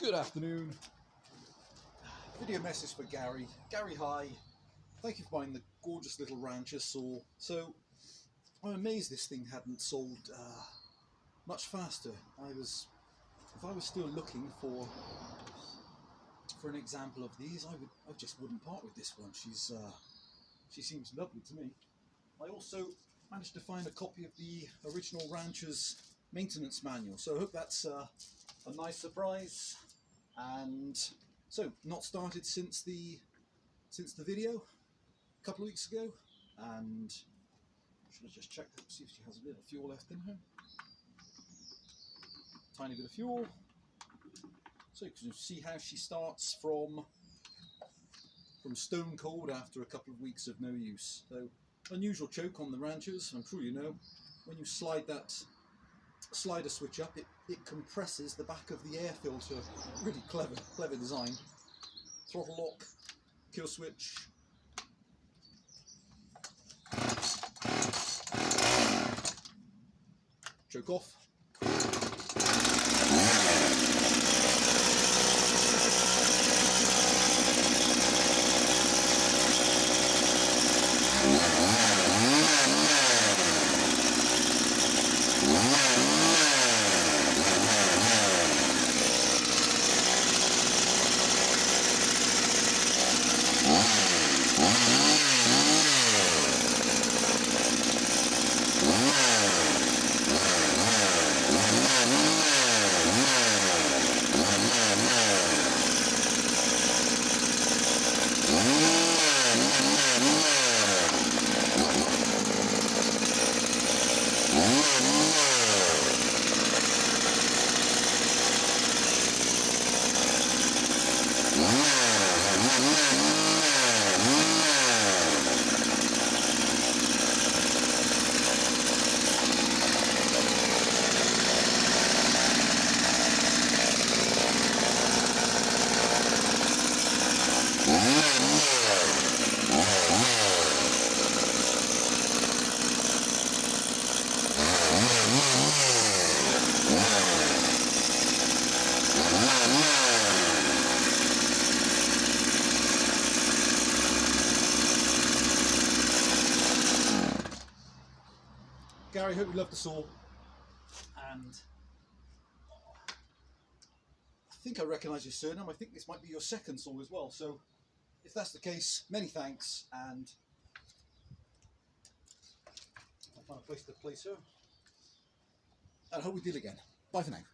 Good afternoon. Video message for Gary. Gary, hi. Thank you for buying the gorgeous little Rancher saw. So, I'm amazed this thing hadn't sold much faster. If I was still looking for an example of these, I just wouldn't part with this one. She seems lovely to me. I also managed to find a copy of the original Rancher's maintenance manual, so I hope that's a nice surprise. And so, not started since the video a couple of weeks ago, and should I just check to see if she has a bit of fuel left in her. Tiny bit of fuel. So you can see how she starts from stone cold after a couple of weeks of no use. So, unusual choke on the Ranchers. I'm sure you know, when you slide that slider switch up, it compresses the back of the air filter. Really clever design. Throttle lock, kill switch. Choke off. Gary, hope you love the saw, and I think I recognise your surname. I think this might be your second saw as well, so if that's the case, many thanks, and I'll find a place to place her, and I hope we deal again. Bye for now.